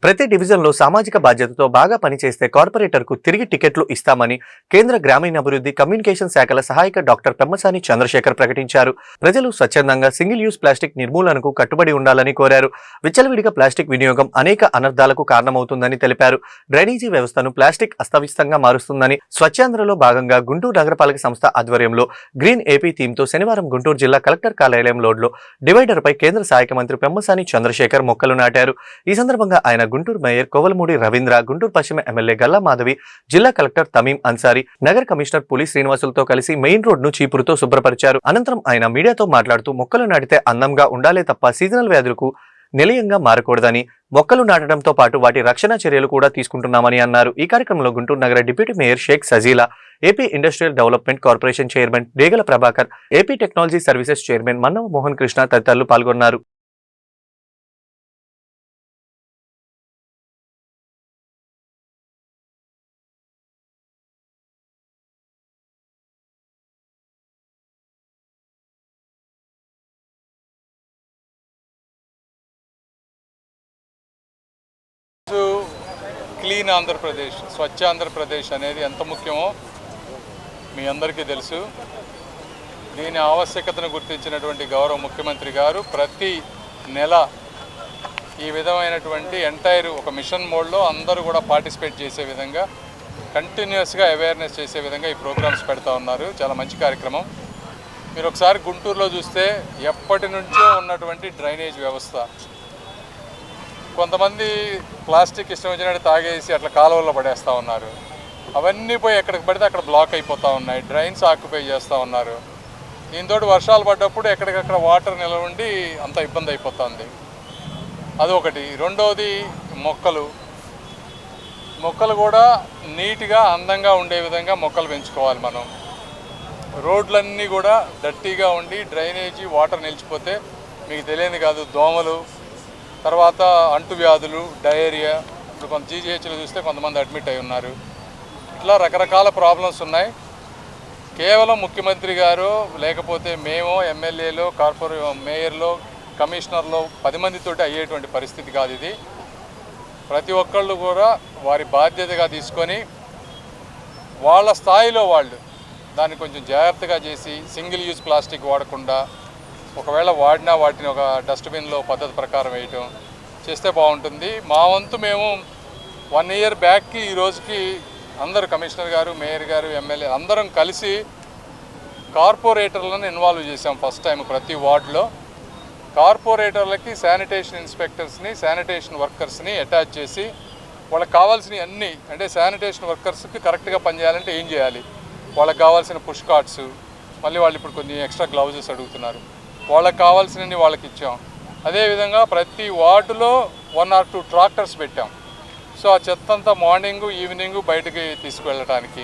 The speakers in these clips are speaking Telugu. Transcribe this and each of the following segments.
ప్రతి డివిజన్లో సామాజిక బాధ్యతతో బాగా పనిచేస్తే కార్పొరేటర్కు తిరిగి టికెట్లు ఇస్తామని కేంద్ర గ్రామీణాభివృద్ధి కమ్యూనికేషన్ శాఖల సహాయక డాక్టర్ పెమ్మసాని చంద్రశేఖర్ ప్రకటించారు. ప్రజలు స్వచ్ఛందంగా సింగిల్ యూజ్ ప్లాస్టిక్ నిర్మూలనకు కట్టుబడి ఉండాలని కోరారు. విచ్చలవిడిగా ప్లాస్టిక్ వినియోగం అనేక అనర్థాలకు కారణమవుతుందని తెలిపారు. డ్రైనేజీ వ్యవస్థను ప్లాస్టిక్ అస్తవ్యస్తంగా మారుస్తుందని స్వచ్ఛాంధ్రలో భాగంగా గుంటూరు నగరపాలక సంస్థ ఆధ్వర్యంలో గ్రీన్ ఏపీ థీమ్తో శనివారం గుంటూరు జిల్లా కలెక్టర్ కార్యాలయం లోడ్లో డివైడర్పై కేంద్ర సహాయక మంత్రి పెమ్మసాని చంద్రశేఖర్ మొక్కలు నాటారు. ఈ సందర్భంగా ఆయన గుంటూరు మేయర్ కోవలమూడి రవీంద్ర, గుంటూరు పశ్చిమ ఎమ్మెల్యే గల్లా మాధవి, జిల్లా కలెక్టర్ తమీం అన్సారీ, నగర కమిషనర్ పులి శ్రీనివాసులతో కలిసి మెయిన్ రోడ్ ను చీపురుతో శుభ్రపరిచారు. అనంతరం ఆయన మీడియాతో మాట్లాడుతూ మొక్కలు నాటితే అందంగా ఉండాలే తప్ప సీజనల్ వ్యాధులకు నిలయంగా మారకూడదని, మొక్కలు నాటడంతో పాటు వాటి రక్షణ చర్యలు కూడా తీసుకుంటున్నామని అన్నారు. ఈ కార్యక్రమంలో గుంటూరు నగర deputy mayor Shaik Sajila, AP industrial development corporation chairman Degala Prabhakar, AP technology services chairman Mannava Mohan Krishna తదితరులు పాల్గొన్నారు. క్లీన్ ఆంధ్రప్రదేశ్, స్వచ్ఛ ఆంధ్రప్రదేశ్ అనేది ఎంత ముఖ్యమో మీ అందరికీ తెలుసు. దీని ఆవశ్యకతను గుర్తించినటువంటి గౌరవ ముఖ్యమంత్రి గారు ప్రతి నెల ఈ విధమైనటువంటి ఎంటైర్ ఒక మిషన్ మోడ్లో అందరూ కూడా పార్టిసిపేట్ చేసే విధంగా, కంటిన్యూస్గా అవేర్నెస్ చేసే విధంగా ఈ ప్రోగ్రామ్స్ పెడతా ఉన్నారు. చాలా మంచి కార్యక్రమం. మీరు ఒకసారి గుంటూరులో చూస్తే ఎప్పటి నుంచో ఉన్నటువంటి డ్రైనేజ్ వ్యవస్థ, కొంతమంది ప్లాస్టిక్ ఇష్టం వచ్చినట్టు తాగేసి అట్లా కాలువల్లో పడేస్తూ ఉన్నారు. అవన్నీ పోయి ఎక్కడికి పడితే అక్కడ బ్లాక్ అయిపోతూ ఉన్నాయి. డ్రైన్స్ ఆక్యుపై చేస్తూ ఉన్నారు. దీంతో వర్షాలు పడ్డప్పుడు ఎక్కడికక్కడ వాటర్ నిల్వ ఉండి అంత ఇబ్బంది అయిపోతుంది. అదొకటి. రెండవది మొక్కలు కూడా నీట్గా అందంగా ఉండే విధంగా మొక్కలు పెంచుకోవాలి మనం. రోడ్లన్నీ కూడా డర్టీగా ఉండి డ్రైనేజీ వాటర్ నిలిచిపోతే మీకు తెలియదు కాదు, దోమలు, తర్వాత అంటువ్యాధులు, డయేరియా. ఇప్పుడు కొంత జీజీహెచ్లో చూస్తే కొంతమంది అడ్మిట్ అయి ఉన్నారు. ఇట్లా రకరకాల ప్రాబ్లమ్స్ ఉన్నాయి. కేవలం ముఖ్యమంత్రి గారు లేకపోతే మేము ఎమ్మెల్యేలో, మేయర్లో, కమిషనర్లో 10 మందితోటి అయ్యేటువంటి పరిస్థితి కాదు ఇది. ప్రతి ఒక్కళ్ళు కూడా వారి బాధ్యతగా తీసుకొని వాళ్ళ స్థాయిలో వాళ్ళు దాన్ని కొంచెం జాగ్రత్తగా చేసి సింగిల్ యూజ్ ప్లాస్టిక్ వాడకుండా, ఒకవేళ వాడినా వాటిని ఒక డస్ట్బిన్లో పద్ధతి ప్రకారం వేయటం చేస్తే బాగుంటుంది. మా వంతు మేము 1 ఇయర్ బ్యాక్కి ఈ రోజుకి అందరూ కమిషనర్ గారు, మేయర్ గారు, ఎమ్మెల్యే అందరం కలిసి కార్పొరేటర్లను ఇన్వాల్వ్ చేసాం. ఫస్ట్ టైం ప్రతి వార్డులో కార్పొరేటర్లకి శానిటేషన్ ఇన్స్పెక్టర్స్ని, శానిటేషన్ వర్కర్స్ని అటాచ్ చేసి వాళ్ళకి కావాల్సినవి అన్నీ, అంటే శానిటేషన్ వర్కర్స్కి కరెక్ట్గా పనిచేయాలంటే ఏం చేయాలి, వాళ్ళకి కావాల్సిన పుష్ కార్డ్స్, మళ్ళీ వాళ్ళు ఇప్పుడు కొన్ని ఎక్స్ట్రా గ్లౌజెస్ అడుగుతున్నారు, వాళ్ళకి కావాల్సినవి వాళ్ళకి ఇచ్చాం. అదేవిధంగా ప్రతి వార్డులో 1 or 2 ట్రాక్టర్స్ పెట్టాం. సో ఆ చెత్త అంతా మార్నింగు, ఈవినింగు బయటకి తీసుకువెళ్ళటానికి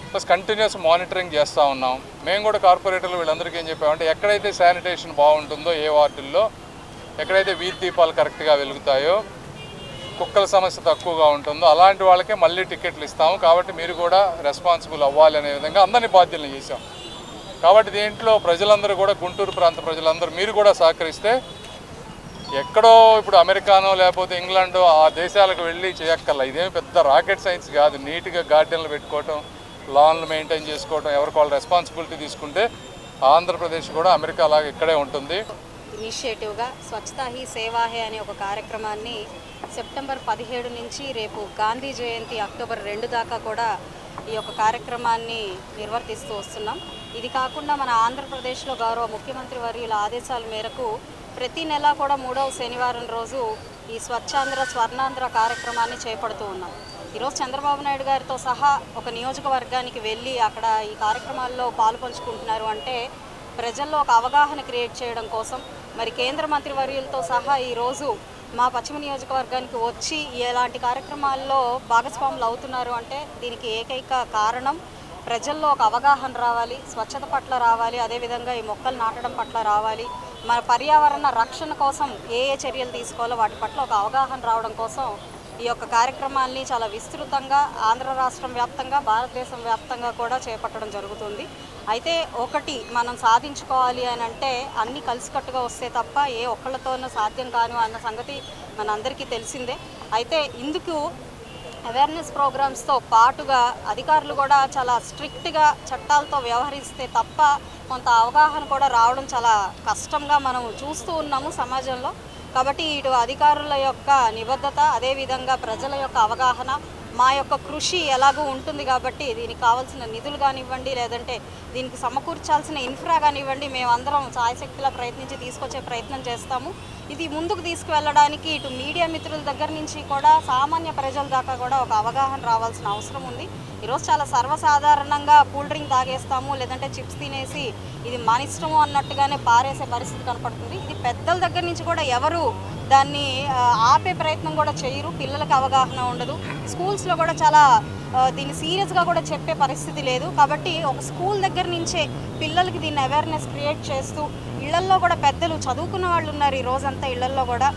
ప్లస్ కంటిన్యూస్ మానిటరింగ్ చేస్తూ ఉన్నాం. మేము కూడా కార్పొరేటర్లు వీళ్ళందరికీ ఏం చెప్పామంటే, ఎక్కడైతే శానిటేషన్ బాగుంటుందో, ఏ వార్డుల్లో ఎక్కడైతే వీధి దీపాలు కరెక్ట్గా వెలుగుతాయో, కుక్కల సమస్య తక్కువగా ఉంటుందో అలాంటి వాళ్ళకే మళ్ళీ టికెట్లు ఇస్తాము. కాబట్టి మీరు కూడా రెస్పాన్సిబుల్ అవ్వాలి అనే విధంగా అందరినీ బాధ్యతలు చేశాం. కాబట్టి దీంట్లో ప్రజలందరూ కూడా, గుంటూరు ప్రాంత ప్రజలందరూ మీరు కూడా సహకరిస్తే ఎక్కడో ఇప్పుడు అమెరికానో లేకపోతే ఇంగ్లాండో ఆ దేశాలకు వెళ్ళి చేయక్కర్లా. ఇదేమి పెద్ద రాకెట్ సైన్స్ కాదు. నీట్గా గార్డెన్లు పెట్టుకోవటం, లాన్లు మెయింటైన్ చేసుకోవటం, ఎవరికి వాళ్ళు రెస్పాన్సిబిలిటీ తీసుకుంటే ఆంధ్రప్రదేశ్ కూడా అమెరికా లాగా ఇక్కడే ఉంటుంది. ఇనిషియేటివ్గా స్వచ్ఛతా హీ సేవా హే అనే ఒక కార్యక్రమాన్ని సెప్టెంబర్ 17 నుంచి రేపు గాంధీ జయంతి అక్టోబర్ 2 దాకా కూడా ఈ యొక్క కార్యక్రమాన్ని నిర్వర్తిస్తూ వస్తున్నాం. ఇది కాకుండా మన ఆంధ్రప్రదేశ్లో గౌరవ ముఖ్యమంత్రి వర్యుల ఆదేశాల మేరకు ప్రతి నెల కూడా 3వ శనివారం రోజు ఈ స్వచ్ఛాంధ్ర స్వర్ణాంధ్ర కార్యక్రమాన్ని చేపడుతూ ఉన్నాం. ఈరోజు చంద్రబాబు నాయుడు గారితో సహా ఒక నియోజకవర్గానికి వెళ్ళి అక్కడ ఈ కార్యక్రమాల్లో పాలుపంచుకుంటున్నారు అంటే ప్రజల్లో ఒక అవగాహన క్రియేట్ చేయడం కోసం. మరి కేంద్ర మంత్రి వర్యులతో సహా ఈరోజు మా పశ్చిమ నియోజకవర్గానికి వచ్చి ఎలాంటి కార్యక్రమాల్లో భాగస్వాములు అవుతున్నారు అంటే దీనికి ఏకైక కారణం ప్రజల్లో ఒక అవగాహన రావాలి, స్వచ్ఛత పట్ల రావాలి, అదేవిధంగా ఈ మొక్కలు నాటడం పట్ల రావాలి, మన పర్యావరణ రక్షణ కోసం ఏ చర్యలు తీసుకోవాలో వాటి పట్ల ఒక అవగాహన రావడం కోసం ఈ యొక్క కార్యక్రమాల్ని చాలా విస్తృతంగా ఆంధ్ర రాష్ట్రం వ్యాప్తంగా, భారతదేశం వ్యాప్తంగా కూడా చేపట్టడం జరుగుతుంది. అయితే ఒకటి మనం సాధించుకోవాలి అని అంటే అన్నీ కలిసికట్టుగా వస్తే తప్ప ఏ ఒక్కళ్ళతోనూ సాధ్యం కాను అన్న సంగతి మనందరికీ తెలిసిందే. అయితే ఇందుకు అవేర్నెస్ ప్రోగ్రామ్స్తో పాటుగా అధికారులు కూడా చాలా స్ట్రిక్ట్గా చట్టాలతో వ్యవహరిస్తే తప్ప కొంత అవగాహన కూడా రావడం చాలా కష్టంగా మనం చూస్తూ ఉన్నాము సమాజంలో. కాబట్టి ఇటు అధికారుల యొక్క నిబద్ధత, అదేవిధంగా ప్రజల యొక్క అవగాహన, మా యొక్క కృషి ఎలాగూ ఉంటుంది కాబట్టి దీనికి కావాల్సిన నిధులు కానివ్వండి, లేదంటే దీనికి సమకూర్చాల్సిన ఇన్ఫ్రా కానివ్వండి, మేమందరం సాయశక్తిలా ప్రయత్నించి తీసుకొచ్చే ప్రయత్నం చేస్తాము. ఇది ముందుకు తీసుకువెళ్ళడానికి ఇటు మీడియా మిత్రుల దగ్గర నుంచి కూడా సామాన్య ప్రజల దాకా కూడా ఒక అవగాహన రావాల్సిన అవసరం ఉంది. ఈరోజు చాలా సర్వసాధారణంగా కూల్ డ్రింక్ తాగేస్తాము, లేదంటే చిప్స్ తినేసి ఇది మానిష్టము అన్నట్టుగానే పారేసే పరిస్థితి కనపడుతుంది. ఇది పెద్దల దగ్గర నుంచి కూడా ఎవరు దాన్ని ఆపే ప్రయత్నం కూడా చేయరు. పిల్లలకు అవగాహన ఉండదు. స్కూల్స్లో కూడా చాలా దీన్ని సీరియస్గా కూడా చెప్పే పరిస్థితి లేదు. కాబట్టి ఒక స్కూల్ దగ్గర నుంచే పిల్లలకి దీన్ని అవేర్నెస్ క్రియేట్ చేస్తూ, ఇళ్లల్లో కూడా పెద్దలు చదువుకున్న వాళ్ళు ఉన్నారు ఈ రోజంతా, ఇళ్లల్లో కూడా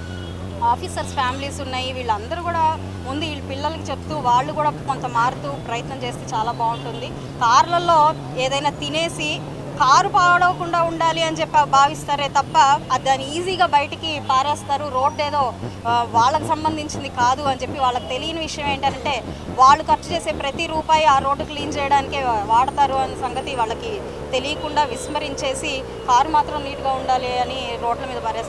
ఆఫీసర్స్ ఫ్యామిలీస్ ఉన్నాయి, వీళ్ళందరూ కూడా ముందు వీళ్ళ పిల్లలకి చెప్తూ వాళ్ళు కూడా కొంత మారుతూ ప్రయత్నం చేస్తే చాలా బాగుంటుంది. కార్లలో ఏదైనా తినేసి కారు పాడవకుండా ఉండాలి అని చెప్పి భావిస్తారే తప్ప దాన్ని ఈజీగా బయటికి పారేస్తారు. రోడ్డు ఏదో వాళ్ళకి సంబంధించింది కాదు అని చెప్పి వాళ్ళకి తెలియని విషయం ఏంటంటే వాళ్ళు ఖర్చు చేసే ప్రతి రూపాయి ఆ రోడ్డు క్లీన్ చేయడానికే వాడతారు అనే సంగతి వాళ్ళకి తెలియకుండా విస్మరించేసి కారు మాత్రం నీట్గా ఉండాలి అని రోడ్ల మీద పారేస్తారు.